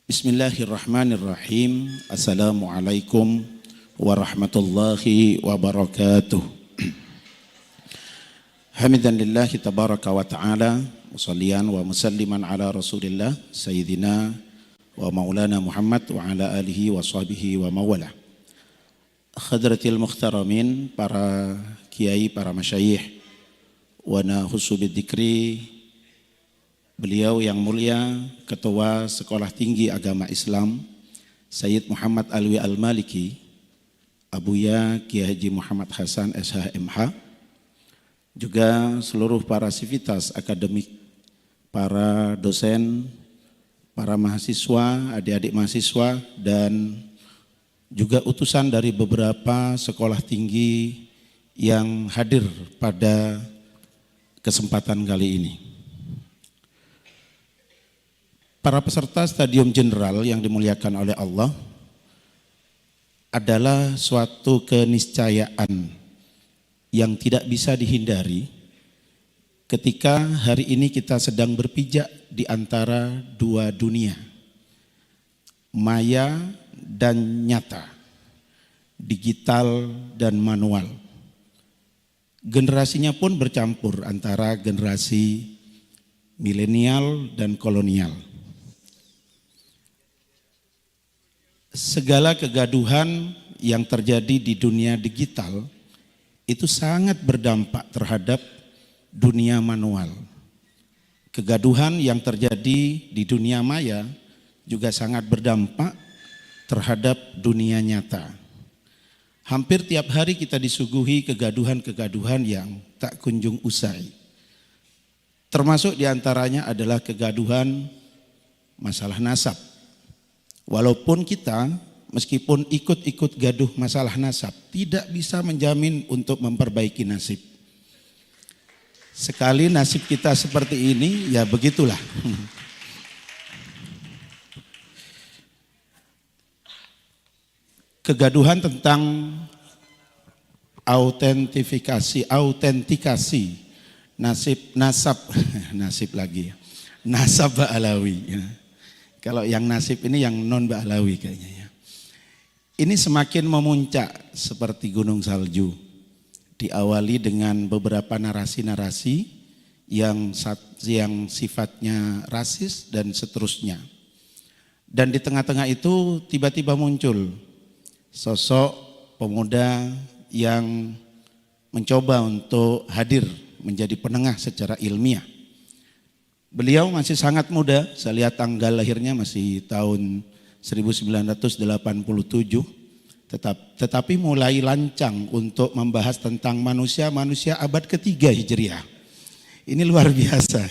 Bismillahirrahmanirrahim. Assalamualaikum warahmatullahi wabarakatuh. Hamidan lillahi tabaraka wa ta'ala, musallian wa musalliman ala rasulillah sayyidina wa maulana Muhammad wa ala alihi wa sahbihi wa mawala. Khadratil mukhtaramin, para kiai, para masyayikh, wa nahusu bidzikri, beliau yang mulia Ketua Sekolah Tinggi Agama Islam Sayyid Muhammad Alwi Al-Maliki, Abuya Kiai Haji Muhammad Hasan SH.MH, juga seluruh para sivitas akademik, para dosen, para mahasiswa, adik-adik mahasiswa, dan juga utusan dari beberapa sekolah tinggi yang hadir pada kesempatan kali ini. Para peserta Stadium Jenderal yang dimuliakan oleh Allah, adalah suatu keniscayaan yang tidak bisa dihindari ketika hari ini kita sedang berpijak di antara dua dunia, maya dan nyata, digital dan manual. Generasinya pun bercampur antara generasi milenial dan kolonial. Segala kegaduhan yang terjadi di dunia digital itu sangat berdampak terhadap dunia manual. Kegaduhan yang terjadi di dunia maya juga sangat berdampak terhadap dunia nyata. Hampir tiap hari kita disuguhi kegaduhan-kegaduhan yang tak kunjung usai. Termasuk diantaranya adalah kegaduhan masalah nasab. Walaupun kita meskipun ikut-ikut gaduh masalah nasab, tidak bisa menjamin untuk memperbaiki nasib. Sekali nasib kita seperti ini, ya begitulah. Kegaduhan tentang autentikasi nasab Ba'alawi. Kalau yang nasib ini yang non Ba'alawi kayaknya ya. Ini semakin memuncak seperti gunung salju. Diawali dengan beberapa narasi-narasi yang sifatnya rasis dan seterusnya. Dan di tengah-tengah itu tiba-tiba muncul sosok pemuda yang mencoba untuk hadir menjadi penengah secara ilmiah. Beliau masih sangat muda, saya lihat tanggal lahirnya masih tahun 1987, tetapi mulai lancang untuk membahas tentang manusia abad ketiga Hijriah. Ini luar biasa.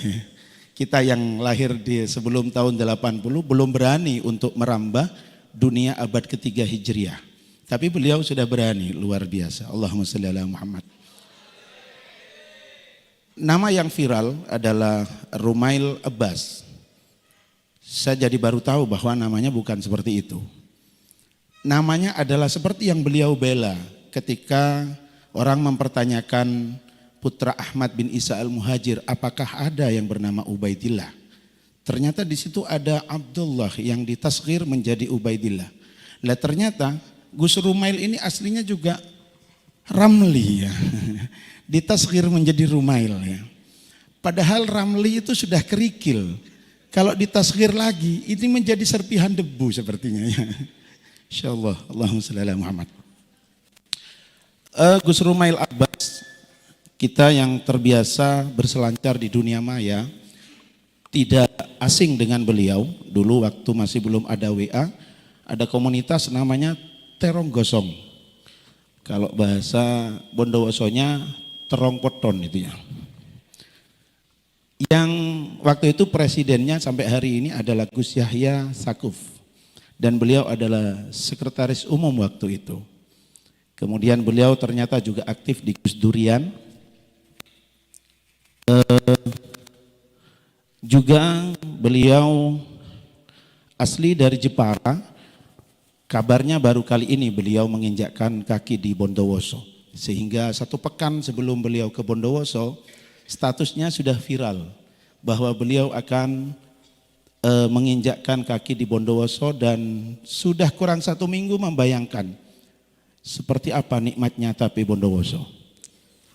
Kita yang lahir di sebelum tahun 80 belum berani untuk merambah dunia abad ketiga Hijriah. Tapi beliau sudah berani, luar biasa. Allahumma shalli ala Muhammad. Nama yang viral adalah Rumail Abbas. Saya jadi baru tahu bahwa namanya bukan seperti itu. Namanya adalah seperti yang beliau bela ketika orang mempertanyakan putra Ahmad bin Isa al-Muhajir, apakah ada yang bernama Ubaidillah? Ternyata di situ ada Abdullah yang ditasghir menjadi Ubaidillah. Lah ternyata Gus Rumail ini aslinya juga Ramli ya. Ditasghir menjadi Rumail ya. Padahal Ramli itu sudah kerikil. Kalau ditasghir lagi ini menjadi serpihan debu sepertinya ya. Insyaallah. Allahumma shalli ala Muhammad. Gus Rumail Abbas, kita yang terbiasa berselancar di dunia maya tidak asing dengan beliau. Dulu waktu masih belum ada WA, ada komunitas namanya Terong Gosong. Kalau bahasa Bondowosonya terong poton itu ya. Yang waktu itu presidennya sampai hari ini adalah Gus Yahya Sakuf. Dan beliau adalah sekretaris umum waktu itu. Kemudian beliau ternyata juga aktif di Gus Durian. Juga beliau asli dari Jepara. Kabarnya baru kali ini beliau menginjakkan kaki di Bondowoso. Sehingga 1 pekan sebelum beliau ke Bondowoso, statusnya sudah viral bahwa beliau akan menginjakkan kaki di Bondowoso dan sudah kurang 1 minggu membayangkan seperti apa nikmatnya tape Bondowoso.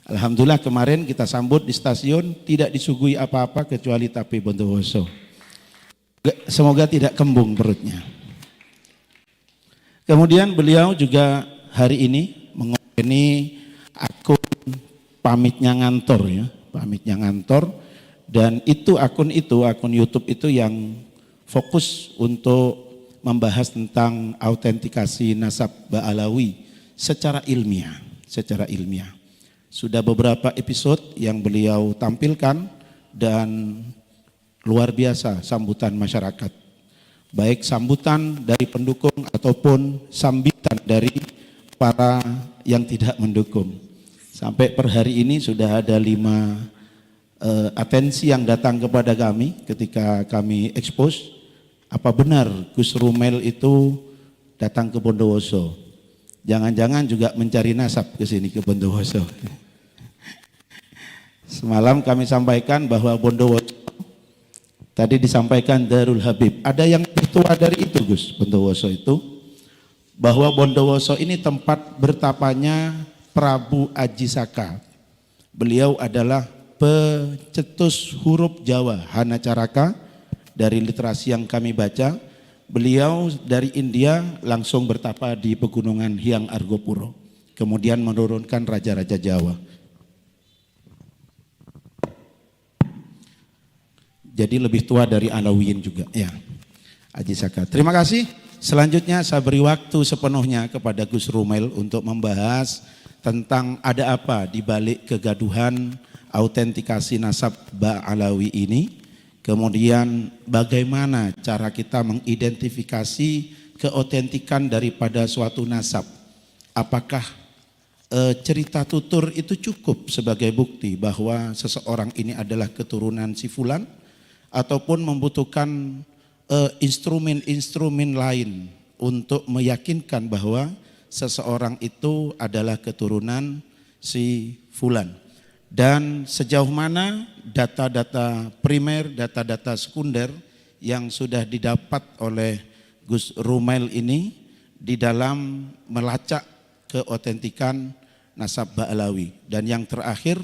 Alhamdulillah kemarin kita sambut di stasiun tidak disuguhi apa-apa kecuali tape Bondowoso. Semoga tidak kembung perutnya. Kemudian beliau juga hari ini mengopeni akun pamitnya ngantor ya, pamitnya ngantor, dan akun YouTube itu yang fokus untuk membahas tentang autentikasi nasab Ba'alawi secara ilmiah, Sudah beberapa episode yang beliau tampilkan dan luar biasa sambutan masyarakat. Baik sambutan dari pendukung ataupun sambitan dari para yang tidak mendukung. Sampai per hari ini sudah ada 5 atensi yang datang kepada kami ketika kami expose. Apa benar Gus Rumel itu datang ke Bondowoso? Jangan-jangan juga mencari nasab ke sini ke Bondowoso. Semalam kami sampaikan bahwa Bondowoso tadi disampaikan Darul Habib. Ada yang lebih tua dari itu Gus, Bondowoso itu. Bahwa Bondowoso ini tempat bertapanya Prabu Aji Saka. Beliau adalah pencetus huruf Jawa, Hanacaraka, dari literasi yang kami baca. Beliau dari India langsung bertapa di pegunungan Hyang Argopuro. Kemudian menurunkan raja-raja Jawa. Jadi lebih tua dari Alawiyin juga ya, Aji Saka. Terima kasih. Selanjutnya saya beri waktu sepenuhnya kepada Gus Rumel untuk membahas tentang ada apa di balik kegaduhan autentikasi nasab Ba'alawi ini. Kemudian bagaimana cara kita mengidentifikasi keautentikan daripada suatu nasab. Apakah cerita tutur itu cukup sebagai bukti bahwa seseorang ini adalah keturunan si fulan, ataupun membutuhkan instrumen-instrumen lain untuk meyakinkan bahwa seseorang itu adalah keturunan si fulan. Dan sejauh mana data-data primer, data-data sekunder yang sudah didapat oleh Gus Rumel ini di dalam melacak keautentikan nasab Ba'alawi. Dan yang terakhir,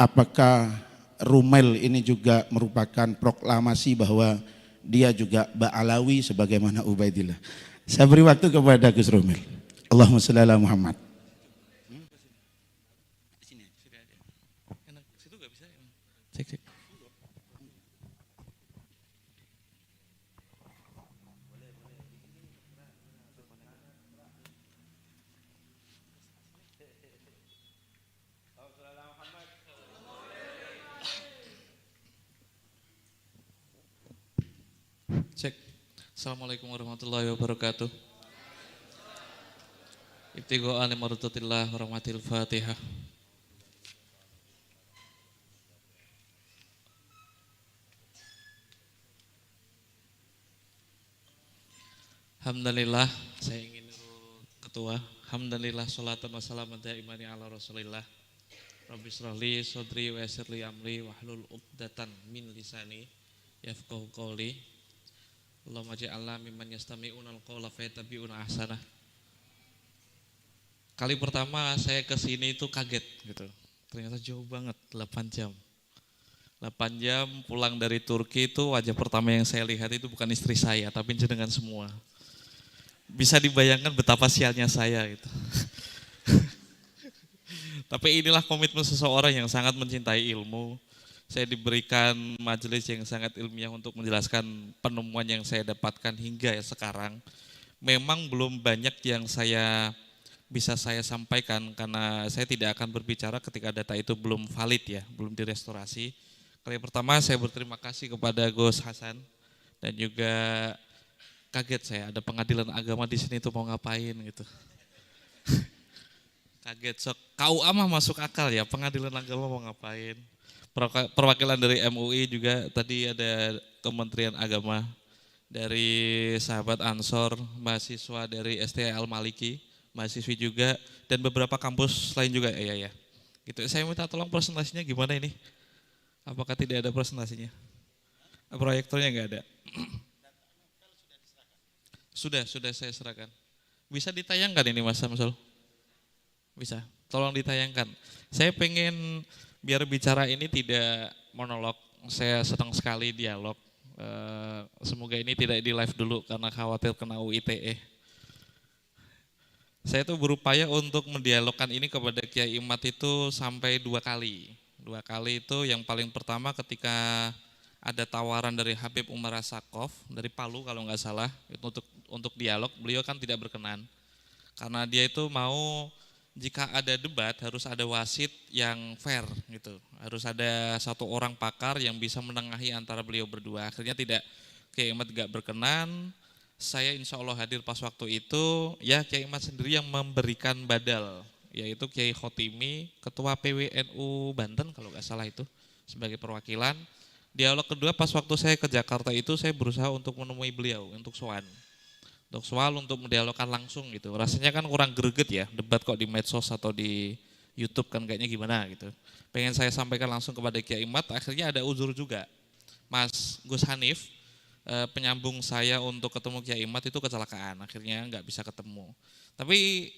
apakah Rumel ini juga merupakan proklamasi bahwa dia juga Ba'alawi sebagaimana Ubaidillah. Saya beri waktu kepada Gus Rumel. Allahumma shalli ala Muhammad. Cek. Assalamualaikum warahmatullahi wabarakatuh. Ibtigho'an limardatillah warahmatil Fatihah. Alhamdulillah, saya ingin ketua. Alhamdulillah, sholatan wassalamu daimani ala Rasulillah. Rabbi shrahli sadri wa yassirli amri wahlul 'uqdatan min lisani yafqahu qawli. Allahumma ja'alna mimman yastami'una al-qawla fayattabi'una ahsanah. Kali pertama saya ke sini itu kaget gitu. Ternyata jauh banget, 8 jam. 8 jam pulang dari Turki itu wajah pertama yang saya lihat itu bukan istri saya, tapi jenengan semua. Bisa dibayangkan betapa sialnya saya gitu. Tapi inilah komitmen seseorang yang sangat mencintai ilmu. Saya diberikan majelis yang sangat ilmiah untuk menjelaskan penemuan yang saya dapatkan hingga sekarang. Memang belum banyak yang bisa saya sampaikan karena saya tidak akan berbicara ketika data itu belum valid ya, belum direstorasi. Kali pertama saya berterima kasih kepada Gus Hasan dan juga kaget saya ada pengadilan agama di sini itu mau ngapain gitu. Kaget, KUA mah masuk akal ya, pengadilan agama mau ngapain. Perwakilan dari MUI juga tadi ada Kementerian Agama, dari sahabat Ansor, mahasiswa dari STI Al-Maliki, mahasiswi juga, dan beberapa kampus lain juga ya. Gitu. Saya minta tolong presentasinya gimana ini? Apakah tidak ada presentasinya? Proyektornya nggak ada. Sudah saya serahkan. Bisa ditayangkan ini Mas Samsul? Bisa, tolong ditayangkan. Saya pengen biar bicara ini tidak monolog, saya senang sekali dialog. Semoga ini tidak di live dulu karena khawatir kena UU ITE. Saya tuh berupaya untuk mendialogkan ini kepada Kiai Imad itu sampai 2 kali. 2 kali itu yang paling pertama ketika ada tawaran dari Habib Umar Asakov dari Palu kalau nggak salah itu untuk dialog, beliau kan tidak berkenan karena dia itu mau jika ada debat harus ada wasit yang fair gitu, harus ada satu orang pakar yang bisa menengahi antara beliau berdua. Akhirnya Kiai Imad tidak berkenan. Saya insya Allah hadir pas waktu itu, ya Kiai Imad sendiri yang memberikan badal, yaitu Kiai Khotimi, Ketua PWNU Banten kalau nggak salah itu sebagai perwakilan. Dialog kedua pas waktu saya ke Jakarta itu saya berusaha untuk menemui beliau untuk soal untuk mendialogkan langsung gitu. Rasanya kan kurang greget ya, debat kok di medsos atau di YouTube kan kayaknya gimana gitu. Pengen saya sampaikan langsung kepada Kiai Imad, akhirnya ada uzur juga. Mas Gus Hanif, penyambung saya untuk ketemu Kiai Imad itu kecelakaan, akhirnya nggak bisa ketemu. Tapi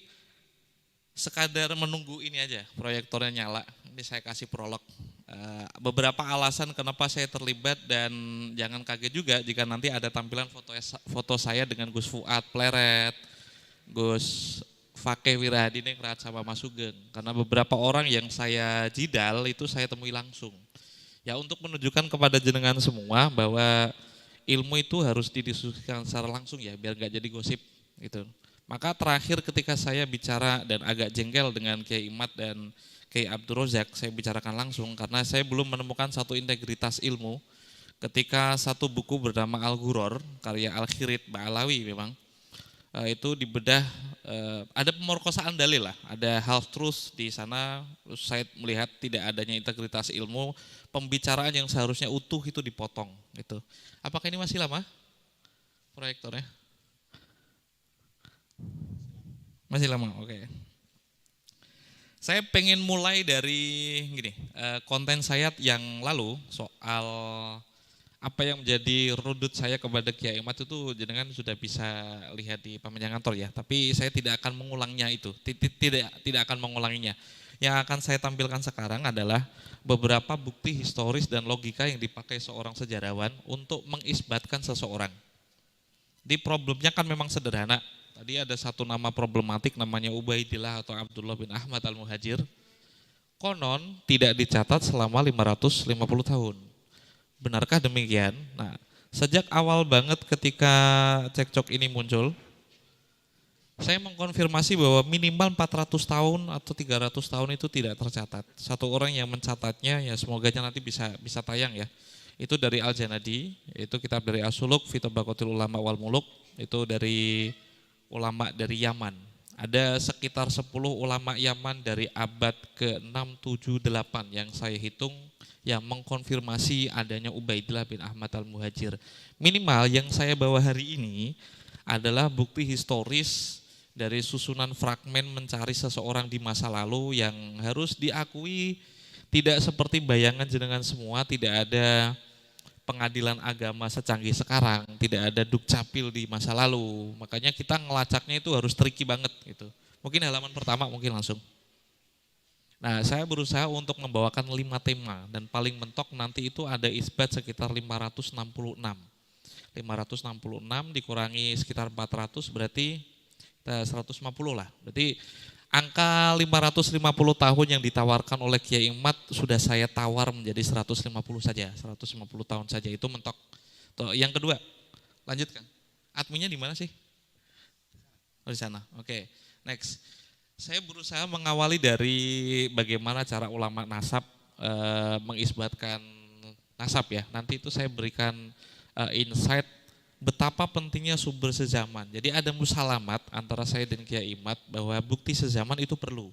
sekadar menunggu ini aja, proyektornya nyala, ini saya kasih prolog. Beberapa alasan kenapa saya terlibat dan jangan kaget juga jika nanti ada tampilan foto saya dengan Gus Fuad Pleret, Gus Fakih Wirahadiningrat sama Mas Sugeng. Karena beberapa orang yang saya jidal itu saya temui langsung. Ya untuk menunjukkan kepada jenengan semua bahwa ilmu itu harus didiskusikan secara langsung ya biar gak jadi gosip gitu. Maka terakhir ketika saya bicara dan agak jengkel dengan Kiai Imad dan Kiai Abdul Rozak, saya bicarakan langsung karena saya belum menemukan satu integritas ilmu ketika satu buku bernama Al-Ghuror, karya Al-Khirid Ba'alawi memang, itu dibedah, ada pemerkosaan dalil lah, ada half truth di sana, terus saya melihat tidak adanya integritas ilmu, pembicaraan yang seharusnya utuh itu dipotong. Gitu. Apakah ini masih lama proyektornya? Masih lama, oke. Saya pengen mulai dari gini, konten saya yang lalu soal apa yang menjadi rudut saya kepada Kiai Imad itu jenengan sudah bisa lihat di Pamenjang Kantor ya. Tapi saya tidak akan mengulangnya itu, tidak akan mengulanginya. Yang akan saya tampilkan sekarang adalah beberapa bukti historis dan logika yang dipakai seorang sejarawan untuk mengisbatkan seseorang. Di problemnya kan memang sederhana. Tadi ada satu nama problematik namanya Ubaidillah atau Abdullah bin Ahmad al-Muhajir. Konon tidak dicatat selama 550 tahun. Benarkah demikian? Nah, sejak awal banget ketika cekcok ini muncul, saya mengkonfirmasi bahwa minimal 400 tahun atau 300 tahun itu tidak tercatat. Satu orang yang mencatatnya, ya semoga nanti bisa tayang ya. Itu dari Al-Janadi, itu kitab dari As-Suluk, fi Tabaqatil Ulama wal Muluk, itu dari ulama dari Yaman. Ada sekitar 10 ulama Yaman dari abad ke-6, 7, 8 yang saya hitung yang mengkonfirmasi adanya Ubaidillah bin Ahmad al-Muhajir. Minimal yang saya bawa hari ini adalah bukti historis dari susunan fragmen mencari seseorang di masa lalu yang harus diakui tidak seperti bayangan jenengan semua, tidak ada pengadilan agama secanggih sekarang, tidak ada dukcapil di masa lalu. Makanya kita ngelacaknya itu harus tricky banget gitu. Mungkin halaman pertama mungkin langsung. Nah, saya berusaha untuk membawakan 5 tema dan paling mentok nanti itu ada isbat sekitar 566. 566 dikurangi sekitar 400 berarti 150 lah. Berarti angka 550 tahun yang ditawarkan oleh Kiai Imad sudah saya tawar menjadi 150 saja, 150 tahun saja itu mentok. Tuh, yang kedua, lanjutkan. Adminnya di mana sih? Oh, di sana. Oke. Next. Saya berusaha mengawali dari bagaimana cara ulama nasab mengisbatkan nasab ya. Nanti itu saya berikan insight betapa pentingnya sumber sezaman. Jadi ada musalamat antara saya dan Kiai Imad bahwa bukti sezaman itu perlu.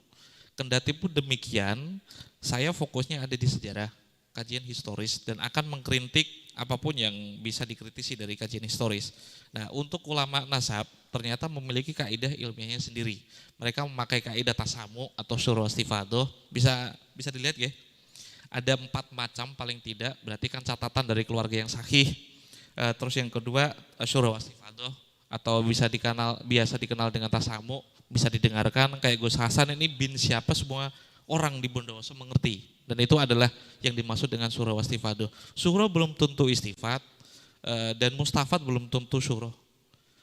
Kendati pun demikian, saya fokusnya ada di sejarah, kajian historis dan akan mengkritik apapun yang bisa dikritisi dari kajian historis. Nah, untuk ulama nasab ternyata memiliki kaidah ilmiahnya sendiri. Mereka memakai kaidah tasamu atau syuruh istifadoh, bisa dilihat ya. ada 4 macam paling tidak, berarti kan catatan dari keluarga yang sahih. Terus yang kedua syura wastifadoh atau biasa dikenal dengan tasamu, bisa didengarkan kayak Gus Hasan ini bin siapa semua orang di Bondowoso mengerti. Dan itu adalah yang dimaksud dengan syura wastifadoh. Syura belum tentu istifat dan mustafat belum tentu syura.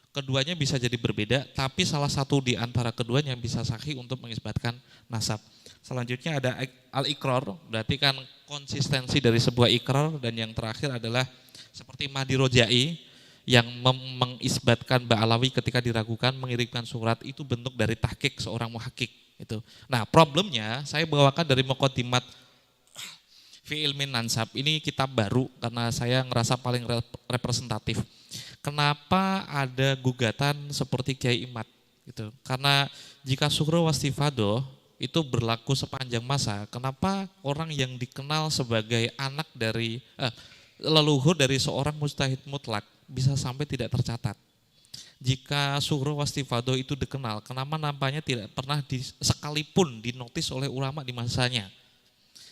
Keduanya bisa jadi berbeda, tapi salah satu di antara keduanya bisa sahih untuk mengisbatkan nasab. Selanjutnya ada al-iqrar, berarti kan konsistensi dari sebuah ikrar, dan yang terakhir adalah seperti Mahdi Rojai yang mengisbatkan Ba'alawi ketika diragukan mengirimkan surat, itu bentuk dari tahqiq seorang muhakkik itu. Nah, problemnya saya bawakan dari Muqaddimat fi ilmin nansab. Ini kitab baru karena saya ngerasa paling representatif. Kenapa ada gugatan seperti Kiai Imad gitu? Karena jika syura wastifadoh itu berlaku sepanjang masa, kenapa orang yang dikenal sebagai anak dari leluhur dari seorang mujtahid mutlak bisa sampai tidak tercatat? Jika syura wastifadoh itu dikenal, kenapa nampaknya tidak pernah sekalipun dinotis oleh ulama di masanya?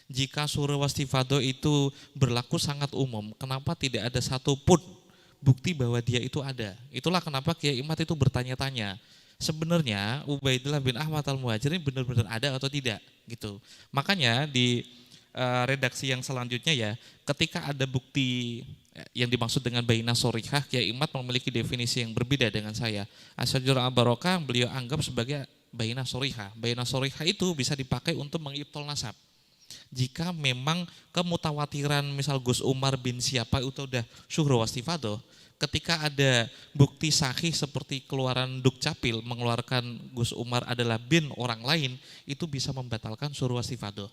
Jika syura wastifadoh itu berlaku sangat umum, kenapa tidak ada satupun bukti bahwa dia itu ada? Itulah kenapa Kiai Imad itu bertanya-tanya, sebenarnya Ubaidillah bin Ahmad al-Muhajir ini benar-benar ada atau tidak gitu. Makanya di redaksi yang selanjutnya ya, ketika ada bukti yang dimaksud dengan bainah sorihah, Kiai Imad memiliki definisi yang berbeda dengan saya. Asy-Syajarah al-Barokah beliau anggap sebagai bainah sorihah. Bainah sorihah itu bisa dipakai untuk mengibtol nasab. Jika memang kemutawatiran misal Gus Umar bin siapa itu udah syura wastifadoh, ketika ada bukti sahih seperti keluaran Dukcapil mengeluarkan Gus Umar adalah bin orang lain, itu bisa membatalkan syura wastifadoh.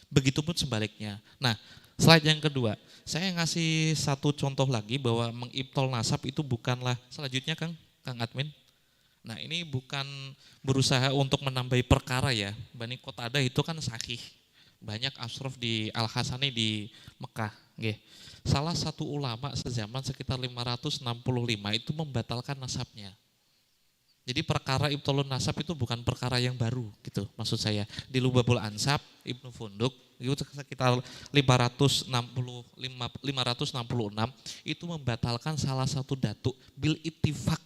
Begitupun sebaliknya. Nah, slide yang kedua, saya ngasih satu contoh lagi bahwa mengibtol nasab itu bukanlah, selanjutnya Kang Admin. Nah, ini bukan berusaha untuk menambahi perkara ya. Bani Qatadah itu kan sahih. Banyak asrof di Al-Hasani di Mekah. Salah satu ulama sezaman sekitar 565 itu membatalkan nasabnya. Jadi perkara ibtolun nasab itu bukan perkara yang baru gitu maksud saya. Di Lubabul Ansab, Ibnu Funduk itu sekitar 566 itu membatalkan salah satu datuk bil ittifaq.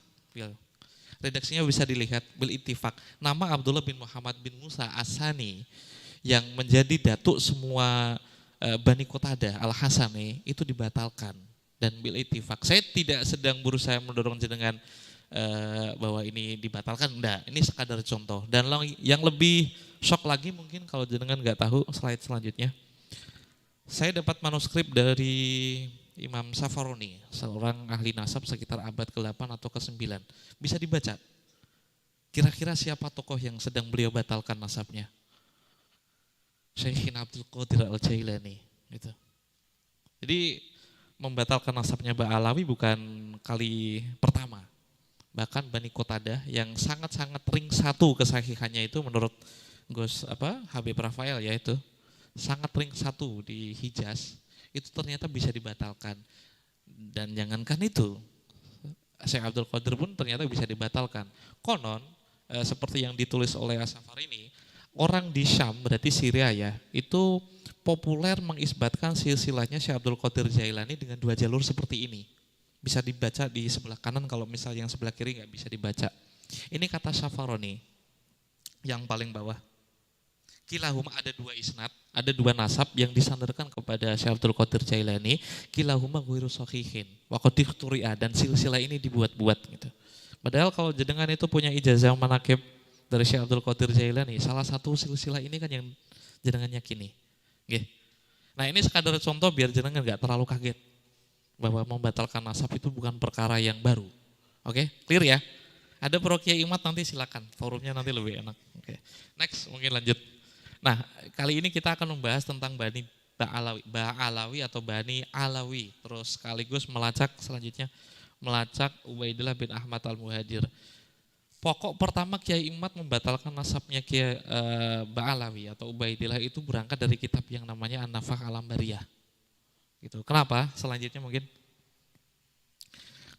Redaksinya bisa dilihat bil ittifaq. Nama Abdullah bin Muhammad bin Musa As-Sani yang menjadi datuk semua Bani Qatadah Al-Hasani itu dibatalkan dan bil ittifaq. Saya tidak sedang berusaha mendorong jenengan bahwa ini dibatalkan, enggak. Ini sekadar contoh. Dan yang lebih shock lagi mungkin kalau jenengan nggak tahu, slide selanjutnya. Saya dapat manuskrip dari Imam Safaroni, seorang ahli nasab sekitar abad ke-8 atau ke-9. Bisa dibaca. Kira-kira siapa tokoh yang sedang beliau batalkan nasabnya? Syekhin Abdul Qadir Al-Jailani gitu. Jadi membatalkan nasabnya Ba'alawi bukan kali pertama. Bahkan Bani Qatadah yang sangat-sangat ring satu kesahihannya itu menurut Habib Rafael ya itu sangat ring satu di Hijaz itu ternyata bisa dibatalkan. Dan jangankan itu, Syekh Abdul Qadir pun ternyata bisa dibatalkan. Konon seperti yang ditulis oleh As-Safar ini, orang di Syam, berarti Syria ya, itu populer mengisbatkan silsilahnya Syekh Abdul Qadir Jailani dengan 2 jalur seperti ini. Bisa dibaca di sebelah kanan, kalau misal yang sebelah kiri nggak bisa dibaca. Ini kata Safaroni, yang paling bawah. Kilahuma ada 2 isnad, ada 2 nasab yang disandarkan kepada Syekh Abdul Qadir Jailani. Kilahuma ghairu sahihin, wa qad ikhturi'a, dan silsilah ini dibuat-buat gitu. Padahal kalau jenengan itu punya ijazah manaqib dari Syekh Abdul Qadir Jailani, salah satu silsilah ini kan yang jenengan yakini. Nah, ini sekadar contoh biar jenengan nggak terlalu kaget bahwa membatalkan nasab itu bukan perkara yang baru. Oke, clear ya? Ada Pro Kiai Imad nanti silakan, forumnya nanti lebih enak. Oke. Next, mungkin lanjut. Nah, kali ini kita akan membahas tentang Bani Ba'alawi atau Bani Alawi. Terus sekaligus selanjutnya melacak Ubaidillah bin Ahmad al-Muhajir. Pokok pertama Kiai Imad membatalkan nasabnya Kiai Ba'alawi atau Ubaidillah itu berangkat dari kitab yang namanya An-Nafah al-Ambariyah. Gitu. Kenapa? Selanjutnya mungkin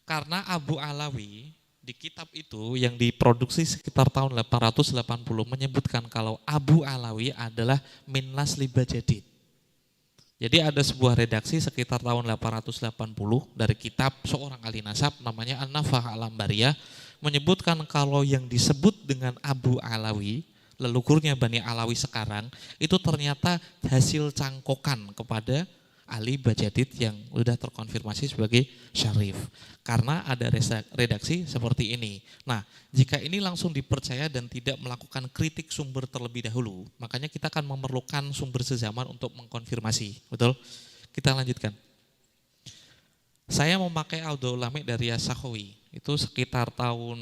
karena Abu Alawi di kitab itu yang diproduksi sekitar tahun 880 menyebutkan kalau Abu Alawi adalah min nasli Bajadid. Jadi ada sebuah redaksi sekitar tahun 880 dari kitab seorang ahli nasab namanya An-Nafah Al-Ambariyah menyebutkan kalau yang disebut dengan Abu Alawi, leluhurnya Bani Alawi sekarang, itu ternyata hasil cangkokan kepada Ali Bajadid yang sudah terkonfirmasi sebagai syarif. Karena ada redaksi seperti ini. Nah, jika ini langsung dipercaya dan tidak melakukan kritik sumber terlebih dahulu, makanya kita akan memerlukan sumber sezaman untuk mengkonfirmasi. Betul? Kita lanjutkan. Saya memakai audio ulami dari As-Sakhawi. Itu sekitar tahun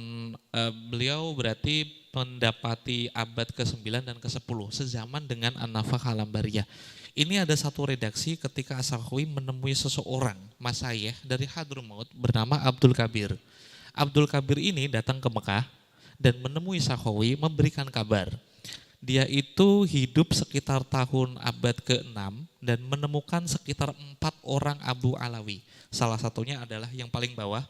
beliau berarti mendapati abad ke-9 dan ke-10, sezaman dengan An-Nafah Al-Ambariyah. Ini ada satu redaksi ketika As-Sakhawi menemui seseorang masyayikh dari Hadramaut bernama Abdul Kabir. Abdul Kabir ini datang ke Mekah dan menemui Sakhawi memberikan kabar. Dia itu hidup sekitar tahun abad ke-6 dan menemukan sekitar 4 orang Abu Alawi. Salah satunya adalah yang paling bawah,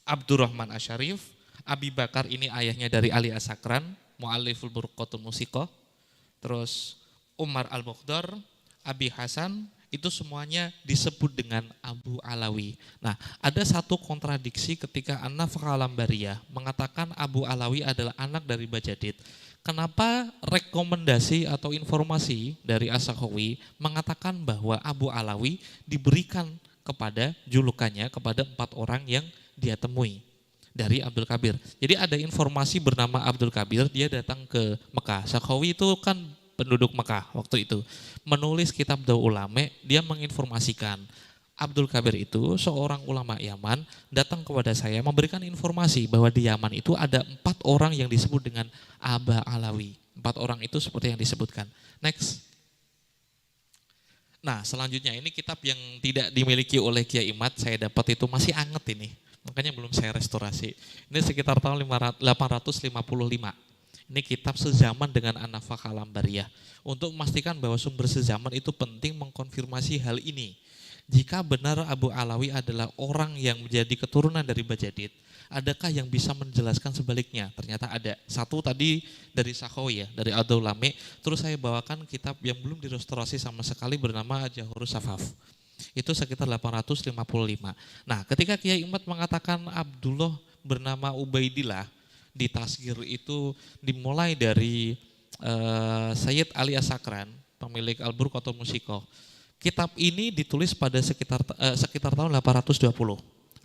Abdurrahman Asyarif, Abi Bakar ini ayahnya dari Ali As-Sakran, Mu'alliful Burqatul Musiqah, terus Umar Al-Mukhdar, Abi Hasan, itu semuanya disebut dengan Abu Alawi. Nah, ada satu kontradiksi ketika An-Nafah Al-Ambariyah mengatakan Abu Alawi adalah anak dari Bajadid. Kenapa rekomendasi atau informasi dari As-Sakhawi mengatakan bahwa Abu Alawi diberikan kepada julukannya kepada 4 orang yang dia temui dari Abdul Kabir. Jadi ada informasi bernama Abdul Kabir, dia datang ke Mekah. Sakhawi itu kan penduduk Mekah waktu itu, menulis kitab Dawu Ulame, dia menginformasikan Abdul Kabir itu seorang ulama Yaman datang kepada saya memberikan informasi bahwa di Yaman itu ada 4 orang yang disebut dengan Aba Alawi. 4 orang itu seperti yang disebutkan. Next. Nah, selanjutnya ini kitab yang tidak dimiliki oleh Kiai Imad, saya dapat itu masih anget ini. Makanya belum saya restorasi. Ini sekitar tahun 855. Ini kitab sezaman dengan An-Nafah Al-Ambariyah. Untuk memastikan bahwa sumber sezaman itu penting mengkonfirmasi hal ini. Jika benar Abu Alawi adalah orang yang menjadi keturunan dari Bajadid, adakah yang bisa menjelaskan sebaliknya? Ternyata ada. Satu tadi dari Sakhawi ya, dari Audio Ulami. Terus saya bawakan kitab yang belum direstorasi sama sekali bernama Jahurus Safaf. Itu sekitar 855. Nah, ketika Kiai Imad mengatakan Abdullah bernama Ubaidillah, di Tasgir itu dimulai dari Sayyid Ali As-Sakran, pemilik Al-Burqatul Musiqah. Kitab ini ditulis pada sekitar tahun 820.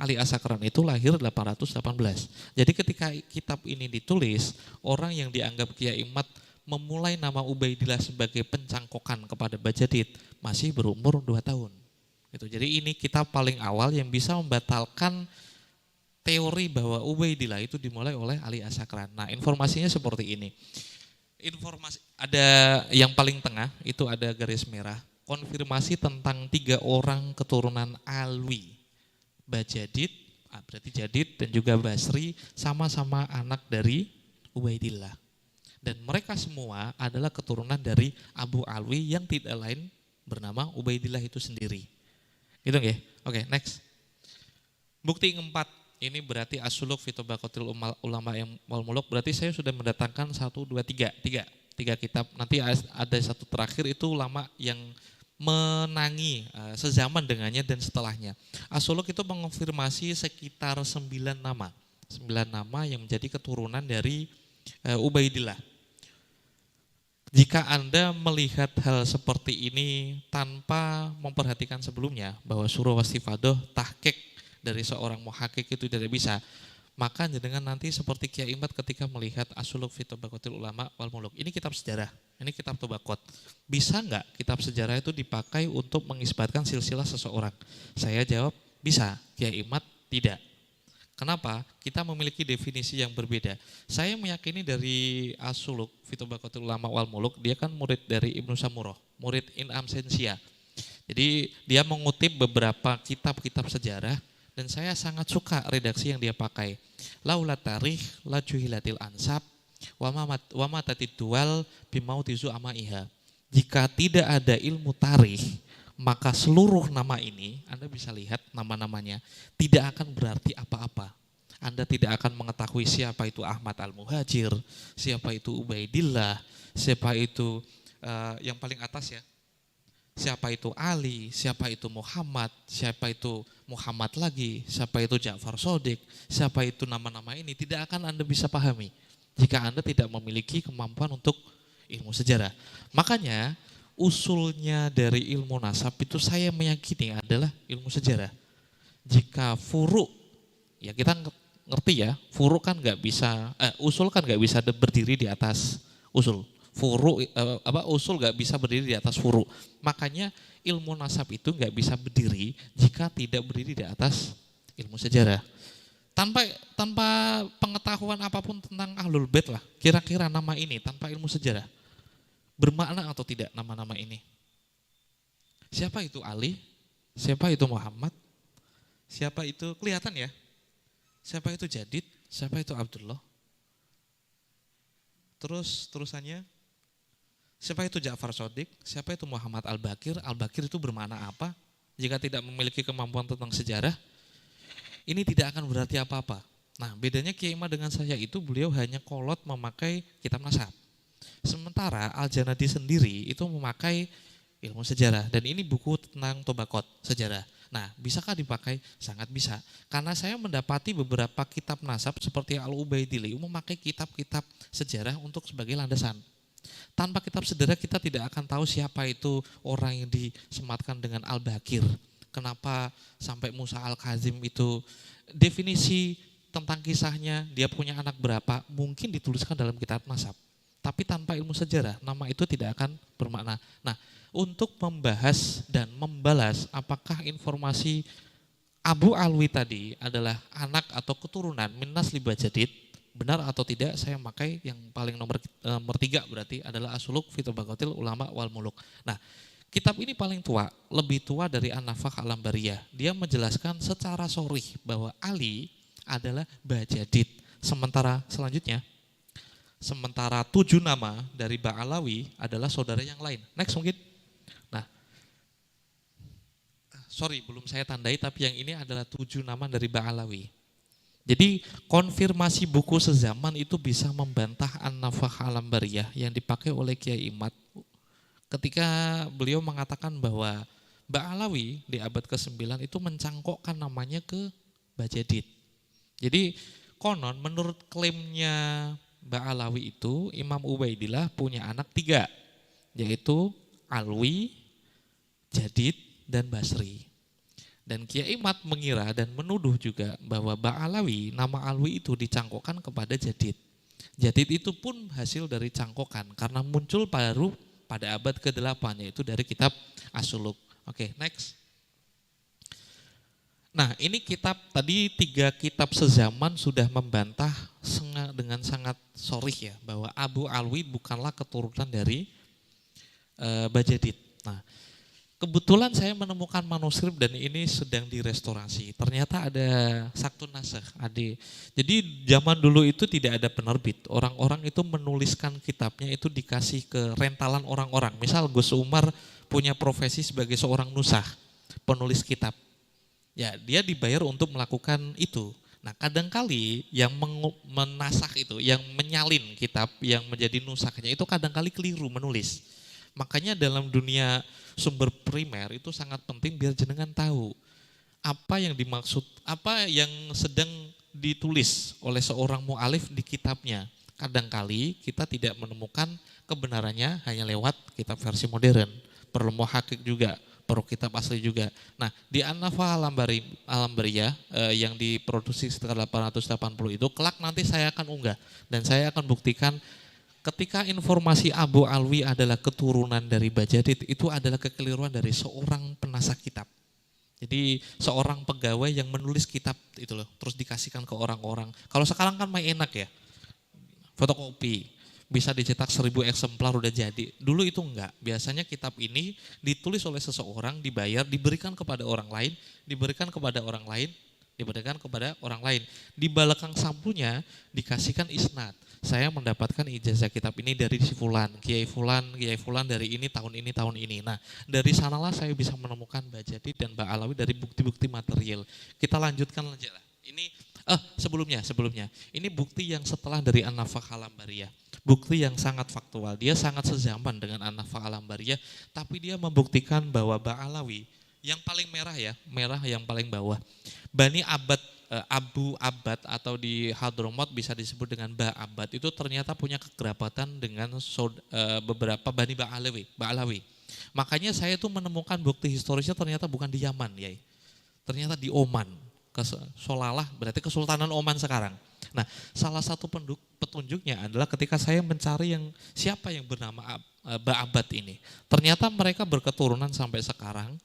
Ali As-Sakran itu lahir 818. Jadi ketika kitab ini ditulis, orang yang dianggap Kiai Imad memulai nama Ubaidillah sebagai pencangkokan kepada Bajadid masih berumur 2 tahun. Gitu. Jadi ini kitab paling awal yang bisa membatalkan teori bahwa Ubaidillah itu dimulai oleh Ali As-Sakran. Nah, informasinya seperti ini. Informasi ada yang paling tengah itu ada garis merah. Konfirmasi tentang 3 orang keturunan Alwi. Bajadid, berarti Jadid dan juga Basri sama-sama anak dari Ubaidillah. Dan mereka semua adalah keturunan dari Abu Alwi yang tidak lain bernama Ubaidillah itu sendiri. Gitu nggih? Oke, next. Bukti yang keempat. Ini berarti As-Suluk fi Tabaqatil Ulama yang wal Muluk. Berarti saya sudah mendatangkan 1, 2, 3 kitab. Nanti ada satu terakhir itu ulama yang menangi sezaman dengannya dan setelahnya. As-Suluk itu mengonfirmasi sekitar 9 nama. 9 nama yang menjadi keturunan dari Ubaidillah. Jika Anda melihat hal seperti ini tanpa memperhatikan sebelumnya bahwa surah wastifadoh tahqiq dari seorang muhakik itu tidak bisa, maka dengan nanti seperti Kiai Imad ketika melihat As-Suluk fi Tabaqatil Ulama wal Muluk. Ini kitab sejarah, ini kitab Tabaqat. Bisa enggak kitab sejarah itu dipakai untuk mengisbatkan silsilah seseorang? Saya jawab bisa, Kiai Imad tidak. Kenapa? Kita memiliki definisi yang berbeda. Saya meyakini dari As-Suluk fi Tabaqatil Ulama wal Muluk, dia kan murid dari Ibnu Samurah, murid in absentia. Jadi dia mengutip beberapa kitab-kitab sejarah. Dan saya sangat suka redaksi yang dia pakai. Laula tarikh la juhilatil ansab wa ma tatiddual bimautizu amaiha. Jika tidak ada ilmu tarikh, maka seluruh nama ini, Anda bisa lihat nama-namanya, tidak akan berarti apa-apa. Anda tidak akan mengetahui siapa itu Ahmad Al-Muhajir, siapa itu Ubaidillah, siapa itu yang paling atas ya, Siapa itu Ali, siapa itu Muhammad, siapa itu Muhammad lagi, siapa itu Ja'far Shadiq, siapa itu nama-nama ini tidak akan Anda bisa pahami jika Anda tidak memiliki kemampuan untuk ilmu sejarah. Makanya usulnya dari ilmu nasab itu saya meyakini adalah ilmu sejarah. Jika furu, ya kita ngerti ya, furu kan nggak bisa, usul kan nggak bisa berdiri di atas usul. Usul nggak bisa berdiri di atas furu. Makanya ilmu nasab itu nggak bisa berdiri jika tidak berdiri di atas ilmu sejarah. Tanpa pengetahuan apapun tentang Ahlul Bait lah, kira-kira nama ini tanpa ilmu sejarah bermakna atau tidak nama-nama ini? Siapa itu Ali? Siapa itu Muhammad? Siapa itu, kelihatan ya? Siapa itu Jadid? Siapa itu Abdullah? Terusannya, siapa itu Ja'far Shadiq? Siapa itu Muhammad Al-Bakir? Al-Bakir itu bermakna apa? Jika tidak memiliki kemampuan tentang sejarah, ini tidak akan berarti apa-apa. Nah, bedanya Kiai Imad dengan saya itu, beliau hanya kolot memakai kitab nasab. Sementara Al-Janadi sendiri itu memakai ilmu sejarah. Dan ini buku tentang Tobaqot, sejarah. Nah, bisakah dipakai? Sangat bisa. Karena saya mendapati beberapa kitab nasab seperti Al-Ubaidili memakai kitab-kitab sejarah untuk sebagai landasan. Tanpa kitab sejarah kita tidak akan tahu siapa itu orang yang disematkan dengan Al-Bakir. Kenapa sampai Musa Al-Kazim itu definisi tentang kisahnya, dia punya anak berapa, mungkin dituliskan dalam kitab nasab. Tapi tanpa ilmu sejarah, nama itu tidak akan bermakna. Nah, untuk membahas dan membalas apakah informasi Abu Alwi tadi adalah anak atau keturunan Minas Liba Jadid, benar atau tidak, saya pakai yang paling nomor 3 berarti adalah Asuluk fi Tabaqatil Ulama wal Muluk. Nah, kitab ini paling tua, lebih tua dari An-Nafakh Al-Ambariyah. Dia menjelaskan secara sharih bahwa Ali adalah Bajadid. Sementara 7 nama dari Ba'alawi adalah saudara yang lain. Next mungkin. Nah, belum saya tandai, tapi yang ini adalah 7 nama dari Ba'alawi. Jadi konfirmasi buku sezaman itu bisa membantah An-Nafakh Al-Ambariyah yang dipakai oleh Kiai Imad ketika beliau mengatakan bahwa Ba'alawi di abad ke-9 itu mencangkokkan namanya ke Bajadid. Jadi konon menurut klaimnya Ba'alawi itu Imam Ubaidillah punya anak 3, yaitu Alwi, Jadid, dan Basri. Dan Kiai Imad mengira dan menuduh juga bahwa Ba'alawi, nama Alwi itu dicangkokkan kepada Jadid. Jadid itu pun hasil dari cangkokan karena muncul baru pada abad ke-8, yaitu dari kitab As-Suluk. Oke, next. Nah, ini kitab tadi 3 kitab sezaman sudah membantah dengan sangat sharih ya bahwa Abu Alwi bukanlah keturunan dari Bajadid. Nah, kebetulan saya menemukan manuskrip dan ini sedang direstorasi. Ternyata ada saktun nasakh, Jadi zaman dulu itu tidak ada penerbit. Orang-orang itu menuliskan kitabnya itu dikasih ke rentalan orang-orang. Misal Gus Umar punya profesi sebagai seorang nusakh, penulis kitab. Ya, dia dibayar untuk melakukan itu. Nah, kadangkali yang menasakh itu, yang menyalin kitab, yang menjadi nusakhnya itu kadangkali keliru menulis. Makanya dalam dunia sumber primer itu sangat penting biar jenengan tahu apa yang dimaksud, apa yang sedang ditulis oleh seorang mu'alif di kitabnya. Kadangkali kita tidak menemukan kebenarannya hanya lewat kitab versi modern, perlu muhakik juga, perlu kitab asli juga. Nah, di An-Nafakh Al-Ambariyah yang diproduksi sekitar 880 itu, kelak nanti saya akan unggah dan saya akan buktikan ketika informasi Abu Alwi adalah keturunan dari Bajadid, itu adalah kekeliruan dari seorang penasakh kitab. Jadi seorang pegawai yang menulis kitab itu loh, terus dikasihkan ke orang-orang. Kalau sekarang kan main enak ya, fotokopi, bisa dicetak 1000 eksemplar udah jadi. Dulu itu enggak, biasanya kitab ini ditulis oleh seseorang, dibayar, diberikan kepada orang lain, diberikan kepada orang lain, diberikan kepada orang lain. Di belakang sampulnya dikasihkan isnad. Saya mendapatkan ijazah kitab ini dari si Fulan, Kiai Fulan dari ini tahun ini. Nah, dari sanalah saya bisa menemukan Bajadid dan Ba'alawi dari bukti-bukti material. Kita lanjutkan aja lah. Ini sebelumnya. Ini bukti yang setelah dari An-Nafakh Al-Ambariyah. Bukti yang sangat faktual. Dia sangat sezaman dengan An-Nafa' al-Ambariyah, tapi dia membuktikan bahwa Ba'alawi yang paling merah ya, merah yang paling bawah. Bani Abad, Abu Abad atau di Hadramut bisa disebut dengan Ba'abad, itu ternyata punya kekerabatan dengan beberapa Bani Ba'alawi. Makanya saya tuh menemukan bukti historisnya ternyata bukan di Yaman, ya. Ternyata di Oman. Solalah berarti Kesultanan Oman sekarang. Nah, salah satu petunjuknya adalah ketika saya mencari siapa yang bernama Ba'abad ini. Ternyata mereka berketurunan sampai sekarang,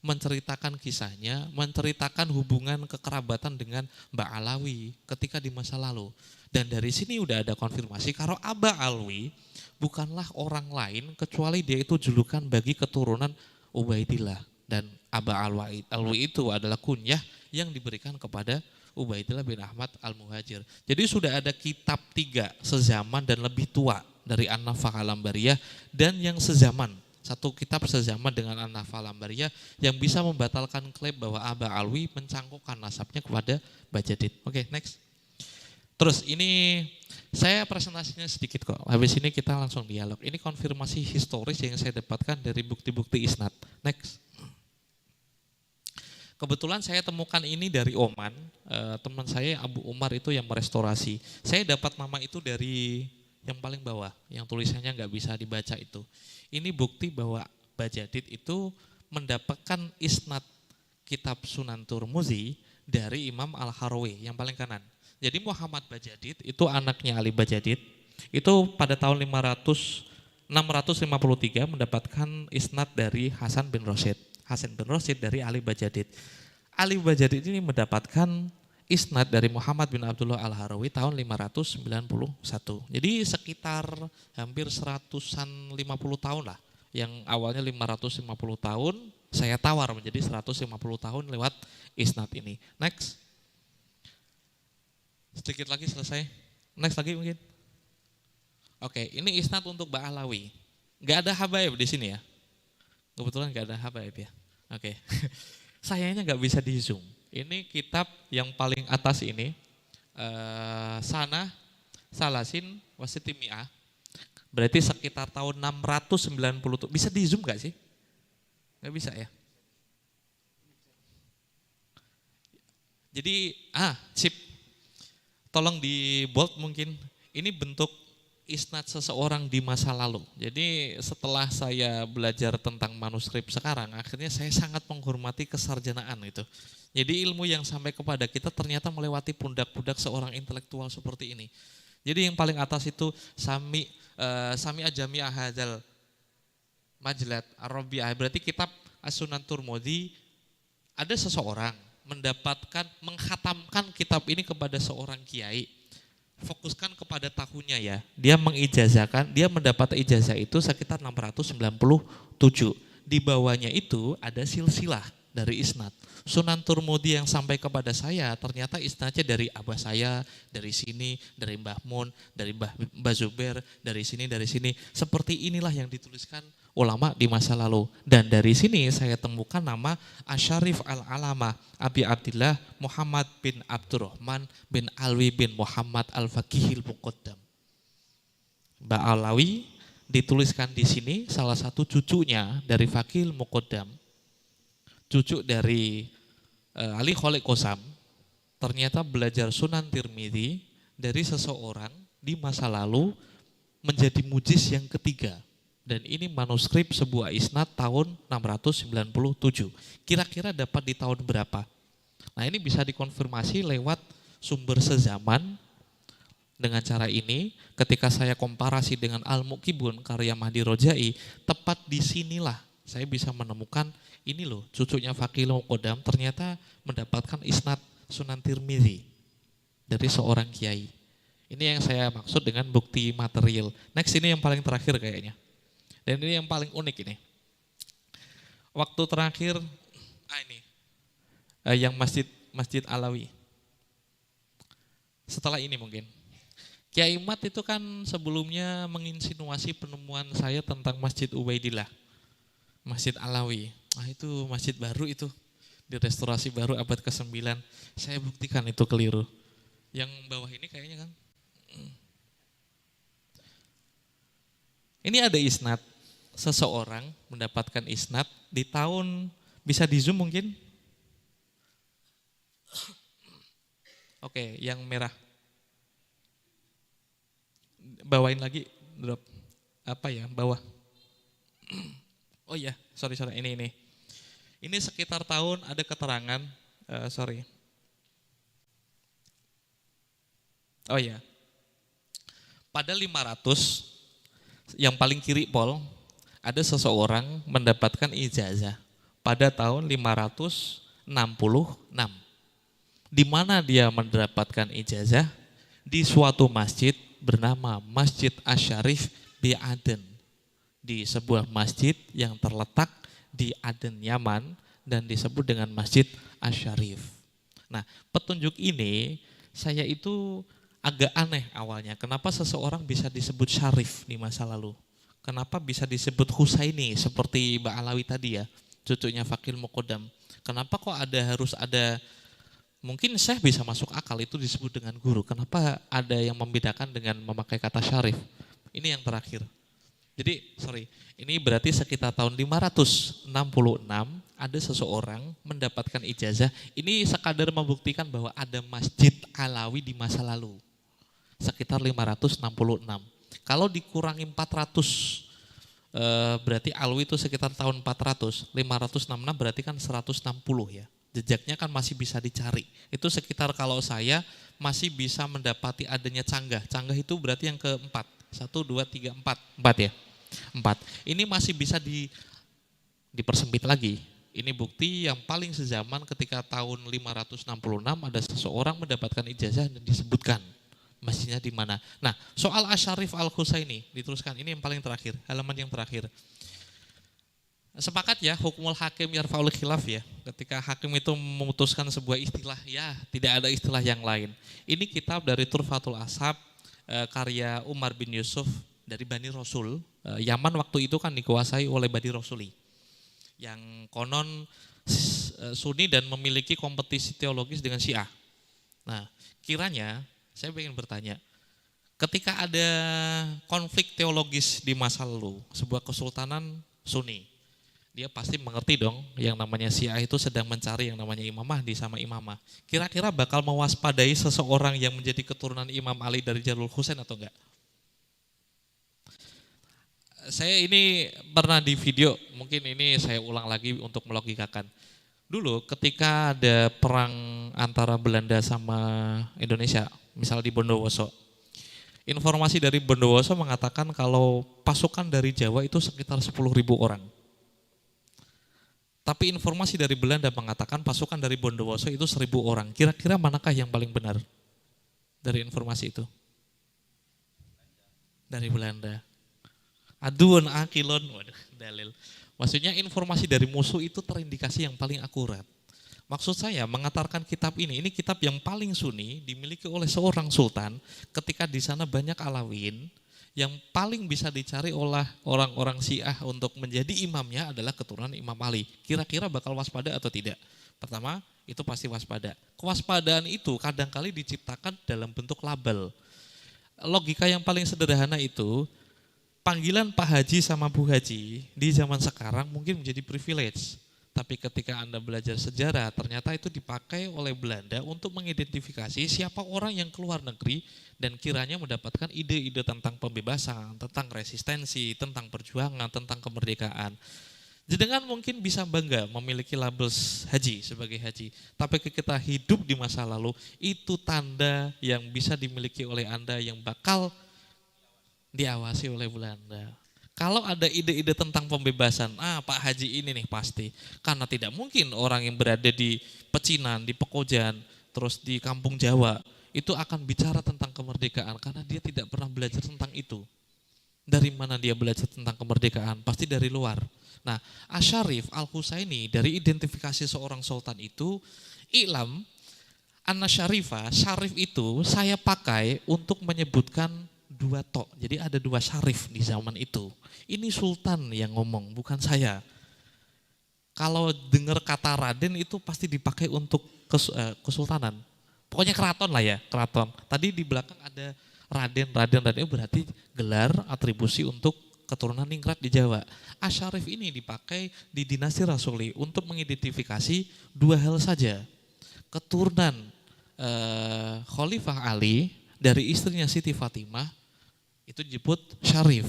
menceritakan kisahnya, menceritakan hubungan kekerabatan dengan Ba'alawi ketika di masa lalu. Dan dari sini udah ada konfirmasi kalau Aba Alwi bukanlah orang lain kecuali dia itu julukan bagi keturunan Ubaidillah. Dan Aba Alwi itu adalah kunyah yang diberikan kepada Ubaidillah bin Ahmad al-Muhajir. Jadi sudah ada kitab 3 sezaman dan lebih tua dari An-Nafa' al-Ambariyah, dan yang sezaman, satu kitab sezaman dengan An-Nafa' al-Ambariyah yang bisa membatalkan klaim bahwa Aba Alwi mencangkokkan nasabnya kepada Bajadid. Oke, next. Terus ini saya presentasinya sedikit kok. Habis ini kita langsung dialog. Ini konfirmasi historis yang saya dapatkan dari bukti-bukti isnad. Next. Kebetulan saya temukan ini dari Oman, teman saya Abu Umar itu yang merestorasi. Saya dapat nama itu dari yang paling bawah, yang tulisannya nggak bisa dibaca itu. Ini bukti bahwa Bajadid itu mendapatkan isnad kitab Sunan Turmuzi dari Imam Al-Harawi yang paling kanan. Jadi Muhammad Bajadid itu anaknya Ali Bajadid, itu pada tahun 653 mendapatkan isnad dari Hasan bin Rasyid. Hasan bin Rasyid dari Ali Bajadid. Ali Bajadid ini mendapatkan isnad dari Muhammad bin Abdullah Al-Harawi tahun 591. Jadi sekitar hampir 150 tahun lah. Yang awalnya 550 tahun, saya tawar menjadi 150 tahun lewat isnad ini. Next. Sedikit lagi selesai. Next lagi mungkin. Oke, ini isnad untuk Ba'alawi. Gak ada habaib di sini ya. Kebetulan gak ada habaib ya. Oke. Sayangnya gak bisa di zoom. Ini kitab yang paling atas ini. Sana, Salasin, Wasitimi'ah. Berarti sekitar tahun 690. Bisa di zoom gak sih? Gak bisa ya. Jadi, sip. Tolong di bold mungkin, ini bentuk isnad seseorang di masa lalu. Jadi setelah saya belajar tentang manuskrip sekarang, akhirnya saya sangat menghormati kesarjanaan itu. Jadi ilmu yang sampai kepada kita ternyata melewati pundak-pundak seorang intelektual seperti ini. Jadi yang paling atas itu Sami Ajami Ahadzal Majlat Ar-Rabi'ah, berarti kitab As-Sunan Turmudi. Ada seseorang menghatamkan kitab ini kepada seorang kiai. Fokuskan kepada tahunnya ya. Dia mengijazahkan, dia mendapat ijazah itu sekitar 697. Di bawahnya itu ada silsilah dari isnad. Sunan Turmudi yang sampai kepada saya ternyata isnadnya dari abah saya, dari sini, dari Mbah Mun, dari Mbah Zubair, dari sini. Seperti inilah yang dituliskan ulama di masa lalu. Dan dari sini saya temukan nama Asyarif Al-Alama Abi Abdillah Muhammad bin Abdurrahman bin Alwi bin Muhammad Al-Faqihil Muqaddam. Ba'alawi dituliskan di sini salah satu cucunya dari Faqihil Muqaddam. Cucu dari Ali Khalid Qosam ternyata belajar Sunan Tirmidzi dari seseorang di masa lalu menjadi mujiz yang ketiga. Dan ini manuskrip sebuah isnad tahun 697. Kira-kira dapat di tahun berapa? Nah ini bisa dikonfirmasi lewat sumber sezaman. Dengan cara ini ketika saya komparasi dengan Al-Muqibun karya Mahdi Rojai, tepat disinilah saya bisa menemukan ini loh cucunya Faqihil Muqaddam ternyata mendapatkan isnad Sunan Tirmidzi dari seorang kiai. Ini yang saya maksud dengan bukti material. Next ini yang paling terakhir kayaknya. Dan ini yang paling unik ini. Waktu terakhir, ini yang Masjid Alawi. Setelah ini mungkin. Kiai Mat itu kan sebelumnya menginsinuasi penemuan saya tentang Masjid Ubaidillah. Masjid Alawi. Nah itu masjid baru itu. Direstorasi baru abad ke-9. Saya buktikan itu keliru. Yang bawah ini kayaknya kan. Ini ada isnad, seseorang mendapatkan isnad di tahun, bisa di zoom mungkin? Oke, yang merah. Bawain lagi, drop. Apa ya, bawah. Oh iya, sorry, ini. Ini sekitar tahun ada keterangan, sorry. Oh iya, pada 500, yang paling kiri Pol, ada seseorang mendapatkan ijazah pada tahun 566. Di mana dia mendapatkan ijazah? Di suatu masjid bernama Masjid Asy-Syarif di Aden. Di sebuah masjid yang terletak di Aden, Yaman, dan disebut dengan Masjid Asy-Syarif. Nah, petunjuk ini saya itu agak aneh awalnya. Kenapa seseorang bisa disebut syarif di masa lalu? Kenapa bisa disebut Husaini seperti Mbak Alawi tadi ya, cucunya Fakil Muqaddam? Kenapa kok harus ada, mungkin saya bisa masuk akal itu disebut dengan guru. Kenapa ada yang membedakan dengan memakai kata syarif? Ini yang terakhir. Jadi, ini berarti sekitar tahun 566 ada seseorang mendapatkan ijazah. Ini sekadar membuktikan bahwa ada Masjid Alawi di masa lalu. Sekitar 566. Kalau dikurangi 400, berarti Alwi itu sekitar tahun 400, 566 berarti kan 160 ya. Jejaknya kan masih bisa dicari. Itu sekitar kalau saya masih bisa mendapati adanya canggah. Canggah itu berarti yang keempat. 1, 2, 3, 4. 4 ya? 4. Ini masih bisa dipersempit lagi. Ini bukti yang paling sezaman ketika tahun 566 ada seseorang mendapatkan ijazah dan disebutkan masjidnya di mana. Nah, soal Asy-Syarif Al-Husaini diteruskan, ini yang paling terakhir, halaman yang terakhir. Sepakat ya, hukumul hakim yarfa'ul khilaf ya. Ketika hakim itu memutuskan sebuah istilah, ya tidak ada istilah yang lain. Ini kitab dari Turfatul Ashab, karya Umar bin Yusuf dari Bani Rasul. Yaman waktu itu kan dikuasai oleh Bani Rasuli, yang konon Sunni dan memiliki kompetisi teologis dengan Syiah. Nah, kiranya saya ingin bertanya, ketika ada konflik teologis di masa lalu, sebuah kesultanan Sunni, dia pasti mengerti dong yang namanya Syiah itu sedang mencari yang namanya Imam Mahdi sama Imamah. Kira-kira bakal mewaspadai seseorang yang menjadi keturunan Imam Ali dari Jalul Husain atau enggak? Saya ini pernah di video, mungkin ini saya ulang lagi untuk melogikakan. Dulu ketika ada perang antara Belanda sama Indonesia, misal di Bondowoso, informasi dari Bondowoso mengatakan kalau pasukan dari Jawa itu sekitar 10.000 orang. Tapi informasi dari Belanda mengatakan pasukan dari Bondowoso itu 1.000 orang. Kira-kira manakah yang paling benar dari informasi itu? Dari Belanda. Aduan akilon, waduh, dalil. Maksudnya informasi dari musuh itu terindikasi yang paling akurat. Maksud saya mengantarkan kitab ini kitab yang paling sunni dimiliki oleh seorang sultan ketika di sana banyak Alawin, yang paling bisa dicari oleh orang-orang Syiah untuk menjadi imamnya adalah keturunan Imam Ali. Kira-kira bakal waspada atau tidak? Pertama, itu pasti waspada. Kewaspadaan itu kadangkali diciptakan dalam bentuk label. Logika yang paling sederhana itu, panggilan Pak Haji sama Bu Haji di zaman sekarang mungkin menjadi privilege. Tapi ketika Anda belajar sejarah, ternyata itu dipakai oleh Belanda untuk mengidentifikasi siapa orang yang keluar negeri dan kiranya mendapatkan ide-ide tentang pembebasan, tentang resistensi, tentang perjuangan, tentang kemerdekaan. Jenengan mungkin bisa bangga memiliki label haji sebagai haji, tapi kita hidup di masa lalu, itu tanda yang bisa dimiliki oleh Anda yang bakal diawasi oleh Belanda. Kalau ada ide-ide tentang pembebasan, Pak Haji ini nih pasti. Karena tidak mungkin orang yang berada di Pecinan, di Pekojan, terus di Kampung Jawa, itu akan bicara tentang kemerdekaan karena dia tidak pernah belajar tentang itu. Dari mana dia belajar tentang kemerdekaan? Pasti dari luar. Nah, Asy-Syarif Al-Husaini dari identifikasi seorang sultan itu, I'lam Anna Syarifah, syarif itu saya pakai untuk menyebutkan dua tok. Jadi ada dua syarif di zaman itu. Ini sultan yang ngomong, bukan saya. Kalau dengar kata Raden itu pasti dipakai untuk kesultanan. Pokoknya keraton lah ya, keraton. Tadi di belakang ada Raden itu berarti gelar atribusi untuk keturunan ningrat di Jawa. Asyarif ini dipakai di dinasti Rasuli untuk mengidentifikasi dua hal saja. Keturunan Khalifah Ali dari istrinya Siti Fatimah itu disebut Syarif.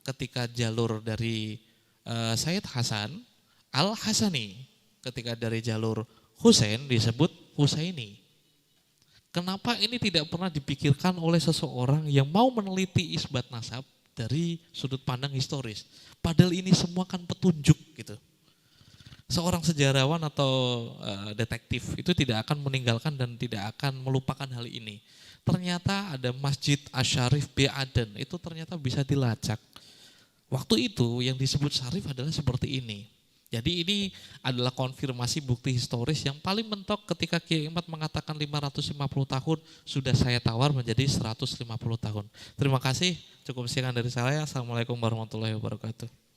Ketika jalur dari Sayyid Hasan Al-Hasani, ketika dari jalur Husain disebut Husaini. Kenapa ini tidak pernah dipikirkan oleh seseorang yang mau meneliti isbat nasab dari sudut pandang historis? Padahal ini semua kan petunjuk gitu. Seorang sejarawan atau detektif itu tidak akan meninggalkan dan tidak akan melupakan hal ini. Ternyata ada Masjid Asy-Syarif bi Aden, itu ternyata bisa dilacak. Waktu itu yang disebut Syarif adalah seperti ini. Jadi ini adalah konfirmasi bukti historis yang paling mentok ketika Kiai Imad mengatakan 550 tahun, sudah saya tawar menjadi 150 tahun. Terima kasih, cukup sekian dari saya. Assalamualaikum warahmatullahi wabarakatuh.